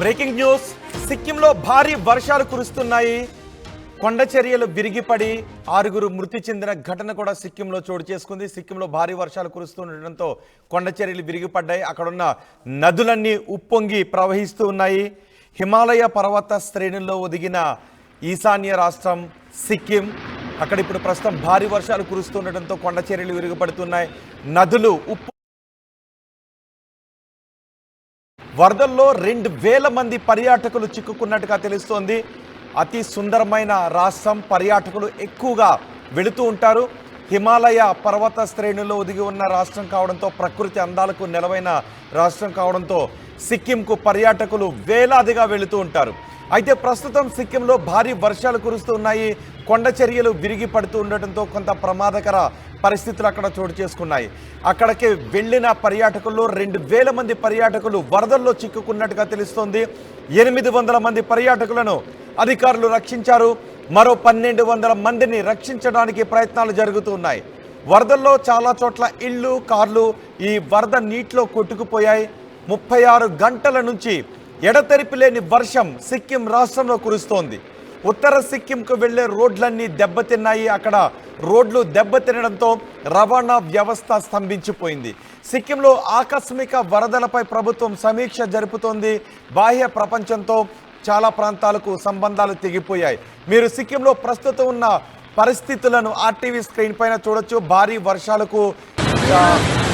Breaking news. సిక్కింలో భారీ వర్షాలు కురుస్తున్నాయి. కొండ చర్యలు విరిగిపడి 6 మృతి చెందిన ఘటన కూడా సిక్కింలో చోటు చేసుకుంది. సిక్కింలో భారీ వర్షాలు కురుస్తుండటంతో కొండ చర్యలు విరిగిపడ్డాయి. అక్కడున్న నదులన్నీ ఉప్పొంగి ప్రవహిస్తూ ఉన్నాయి. హిమాలయ పర్వత శ్రేణుల్లో ఒదిగిన ఈశాన్య రాష్ట్రం సిక్కిం. అక్కడ ఇప్పుడు ప్రస్తుతం భారీ వర్షాలు కురుస్తుండటంతో కొండ చర్యలు విరిగిపడుతున్నాయి. నదులు వరదల్లో 2000 మంది పర్యాటకులు చిక్కుకున్నట్టుగా తెలుస్తోంది. అతి సుందరమైన రాష్ట్రం, పర్యాటకులు ఎక్కువగా వెళుతూ ఉంటారు. హిమాలయ పర్వత శ్రేణుల్లో ఒదిగి ఉన్న రాష్ట్రం కావడంతో, ప్రకృతి అందాలకు నెలవైన రాష్ట్రం కావడంతో సిక్కింకు పర్యాటకులు వేలాదిగా వెళుతూ ఉంటారు. అయితే ప్రస్తుతం సిక్కింలో భారీ వర్షాలు కురుస్తూ ఉన్నాయి. కొండ చర్యలు విరిగి పడుతూ ఉండటంతో కొంత ప్రమాదకర పరిస్థితులు అక్కడ చోటు చేసుకున్నాయి. అక్కడికి వెళ్ళిన పర్యాటకుల్లో 2000 మంది పర్యాటకులు వరదల్లో చిక్కుకున్నట్టుగా తెలుస్తోంది. 800 మంది పర్యాటకులను అధికారులు రక్షించారు. మరో 1200 మందిని రక్షించడానికి ప్రయత్నాలు జరుగుతున్నాయి. వరదల్లో చాలా చోట్ల ఇళ్ళు, కార్లు ఈ వరద నీటిలో కొట్టుకుపోయాయి. 36 గంటల నుంచి ఎడతెరిపి లేని వర్షం సిక్కిం రాష్ట్రంలో కురుస్తోంది. ఉత్తర సిక్కింకు వెళ్లే రోడ్లన్నీ దెబ్బతిన్నాయి. అక్కడ రోడ్లు దెబ్బతినడంతో రవాణా వ్యవస్థ స్తంభించిపోయింది. సిక్కింలో ఆకస్మిక వరదలపై ప్రభుత్వం సమీక్ష జరుపుతోంది. బాహ్య ప్రపంచంతో చాలా ప్రాంతాలకు సంబంధాలు తెగిపోయాయి. మీరు సిక్కింలో ప్రస్తుతం ఉన్న పరిస్థితులను ఆర్టీవీ స్క్రీన్ పైన చూడొచ్చు. భారీ వర్షాలకు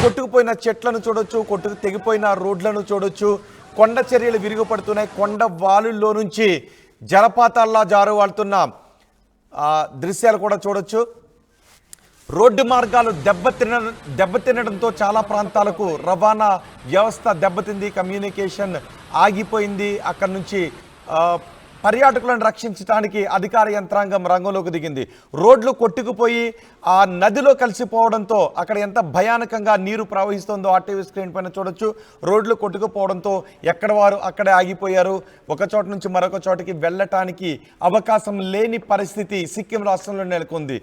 కొట్టుకుపోయిన చెట్లను చూడొచ్చు, తెగిపోయిన రోడ్లను చూడొచ్చు. కొండ చర్యలు విరిగిపడుతున్నాయి. కొండ వాలుల్లో నుంచి జలపాతాల్లా జారువాడుతున్న దృశ్యాలు కూడా చూడొచ్చు. రోడ్డు మార్గాలు దెబ్బతినడంతో చాలా ప్రాంతాలకు రవాణా వ్యవస్థ దెబ్బతింది. కమ్యూనికేషన్ ఆగిపోయింది. అక్కడి నుంచి పర్యాటకులను రక్షించడానికి అధికార యంత్రాంగం రంగంలోకి దిగింది. రోడ్లు కొట్టుకుపోయి ఆ నదిలో కలిసిపోవడంతో అక్కడ ఎంత భయానకంగా నీరు ప్రవహిస్తుందో ఆర్టీవీ స్క్రీన్ పైన చూడొచ్చు. రోడ్లు కొట్టుకుపోవడంతో ఎక్కడ వారు అక్కడే ఆగిపోయారు. ఒక చోట నుంచి మరొక చోటికి వెళ్ళటానికి అవకాశం లేని పరిస్థితి సిక్కిం రాష్ట్రంలో నెలకొంది.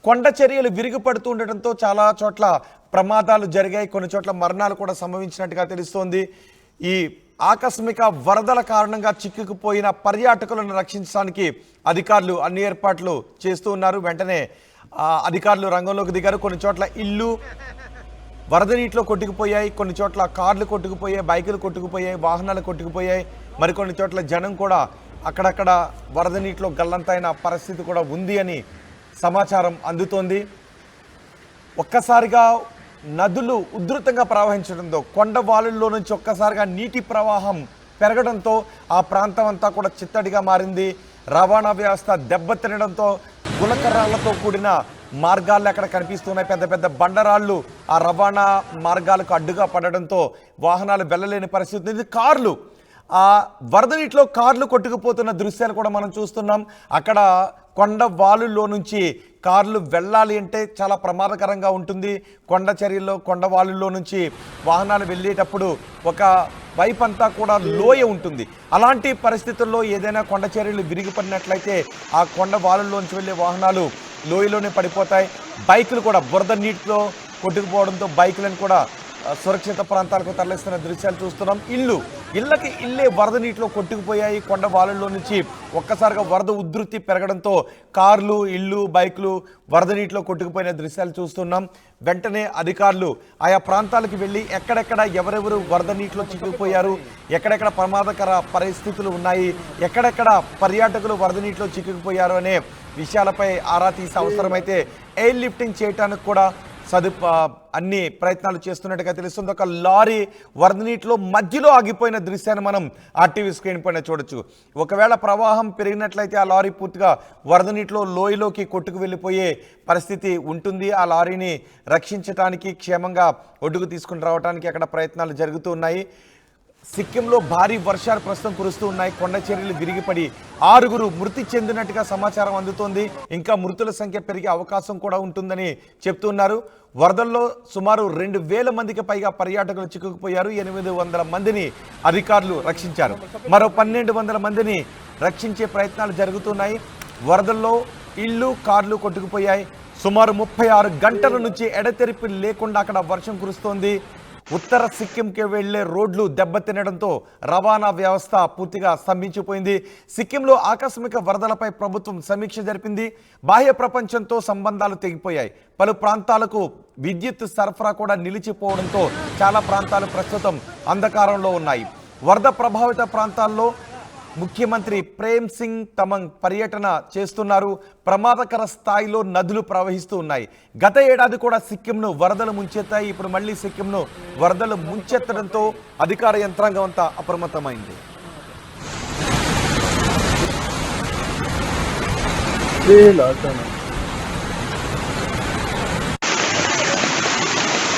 కొండ చర్యలు విరిగిపడుతూ ఉండటంతో చాలా చోట్ల ప్రమాదాలు జరిగాయి. కొన్ని చోట్ల మరణాలు కూడా సంభవించినట్టుగా తెలుస్తోంది. ఈ ఆకస్మిక వరదల కారణంగా చిక్కుకుపోయిన పర్యాటకులను రక్షించడానికి అధికారులు అన్ని ఏర్పాట్లు చేస్తూ ఉన్నారు. వెంటనే అధికారులు రంగంలోకి దిగారు. కొన్ని చోట్ల ఇళ్ళు వరద నీటిలో కొట్టుకుపోయాయి. కొన్ని చోట్ల కార్లు కొట్టుకుపోయాయి, బైకులు కొట్టుకుపోయాయి, వాహనాలు కొట్టుకుపోయాయి. మరికొన్ని చోట్ల జనం కూడా అక్కడక్కడ వరద నీటిలో గల్లంతైన పరిస్థితి కూడా ఉంది అని సమాచారం అందుతోంది. ఒక్కసారిగా నదులు ఉధృతంగా ప్రవహించడంతో, కొండ వాలుల్లో నుంచి ఒక్కసారిగా నీటి ప్రవాహం పెరగడంతో ఆ ప్రాంతం అంతా కూడా చిత్తడిగా మారింది. రవాణా వ్యవస్థ దెబ్బతినడంతో గులకరాళ్లతో కూడిన మార్గాలు అక్కడ కనిపిస్తున్నాయి. పెద్ద పెద్ద బండరాళ్ళు ఆ రవాణా మార్గాలకు అడ్డుగా పడడంతో వాహనాలు వెళ్ళలేని పరిస్థితి ఉంది. కార్లు ఆ వరద నీటిలో కార్లు కొట్టుకుపోతున్న దృశ్యాలు కూడా మనం చూస్తున్నాం. అక్కడ కొండ వాలుల్లో నుంచి కార్లు వెళ్ళాలి అంటే చాలా ప్రమాదకరంగా ఉంటుంది. కొండ చర్యల్లో, కొండ వాలుల్లో నుంచి వాహనాలు వెళ్ళేటప్పుడు ఒక వైపు అంతా కూడా లోయ ఉంటుంది. అలాంటి పరిస్థితుల్లో ఏదైనా కొండ చర్యలు విరిగిపడినట్లయితే ఆ కొండ వాలుల్లోంచి వెళ్ళే వాహనాలు లోయలోనే పడిపోతాయి. బైకులు కూడా బురద నీటిలో కొట్టుకుపోవడంతో బైకులను కూడా సురక్షిత ప్రాంతాలకు తరలిస్తున్న దృశ్యాలు చూస్తున్నాం. ఇళ్ళకి ఇల్లే వరద నీటిలో కొట్టుకుపోయాయి. కొండ వాలుల్లో నుంచి ఒక్కసారిగా వరద ఉధృతి పెరగడంతో కార్లు, ఇళ్ళు, బైకులు వరద నీటిలో కొట్టుకుపోయిన దృశ్యాలు చూస్తున్నాం. వెంటనే అధికారులు ఆయా ప్రాంతాలకు వెళ్ళి ఎక్కడెక్కడ ఎవరెవరు వరద నీటిలో చిక్కుకుపోయారు, ఎక్కడెక్కడ ప్రమాదకర పరిస్థితులు ఉన్నాయి, ఎక్కడెక్కడ పర్యాటకులు వరద నీటిలో చిక్కుకుపోయారు అనే విషయాలపై ఆరా తీసే అవసరమైతే ఎయిర్ లిఫ్టింగ్ చేయడానికి కూడా అన్ని ప్రయత్నాలు చేస్తున్నట్టుగా తెలుస్తుంది. ఒక లారీ వరద నీటిలో మధ్యలో ఆగిపోయిన దృశ్యాన్ని మనం ఆర్టీవీ స్క్రీన్ పైన చూడొచ్చు. ఒకవేళ ప్రవాహం పెరిగినట్లయితే ఆ లారీ పూర్తిగా వరద నీటిలో లోయలోకి కొట్టుకు వెళ్ళిపోయే పరిస్థితి ఉంటుంది. ఆ లారీని రక్షించడానికి, క్షేమంగా ఒడ్డుకు తీసుకుని రావడానికి అక్కడ ప్రయత్నాలు జరుగుతూ ఉన్నాయి. సిక్కింలో భారీ వర్షాలు ప్రస్తుతం కురుస్తూ ఉన్నాయి. కొండ చర్యలు విరిగిపడి 6 మృతి చెందినట్టుగా సమాచారం అందుతోంది. ఇంకా మృతుల సంఖ్య పెరిగే అవకాశం కూడా ఉంటుందని చెప్తున్నారు. వరదల్లో సుమారు 2000 మందికి పైగా పర్యాటకులు చిక్కుకుపోయారు. 800 మందిని అధికారులు రక్షించారు. మరో 1200 మందిని రక్షించే ప్రయత్నాలు జరుగుతున్నాయి. వరదల్లో ఇళ్ళు, కార్లు కొట్టుకుపోయాయి. సుమారు 36 గంటల నుంచి ఎడతెరిపి లేకుండా అక్కడ వర్షం కురుస్తోంది. ఉత్తర సిక్కింకి వెళ్లే రోడ్లు దెబ్బతినడంతో రవాణా వ్యవస్థ పూర్తిగా స్తంభించిపోయింది. సిక్కింలో ఆకస్మిక వరదలపై ప్రభుత్వం సమీక్ష జరిపింది. బాహ్య ప్రపంచంతో సంబంధాలు తెగిపోయాయి. పలు ప్రాంతాలకు విద్యుత్ సరఫరా కూడా నిలిచిపోవడంతో చాలా ప్రాంతాలు ప్రస్తుతం అంధకారంలో ఉన్నాయి. వరద ప్రభావిత ప్రాంతాల్లో ముఖ్యమంత్రి ప్రేమ్ సింగ్ తమంగ్ పర్యటన చేస్తున్నారు. ప్రమాదకర స్థాయిలో నదులు ప్రవహిస్తూ ఉన్నాయి. గత ఏడాది కూడా సిక్కింను వరదలు ముంచెత్తాయి. ఇప్పుడు మళ్ళీ సిక్కింను వరదలు ముంచెత్తడంతో అధికార యంత్రాంగం అంతా అప్రమత్తమైంది.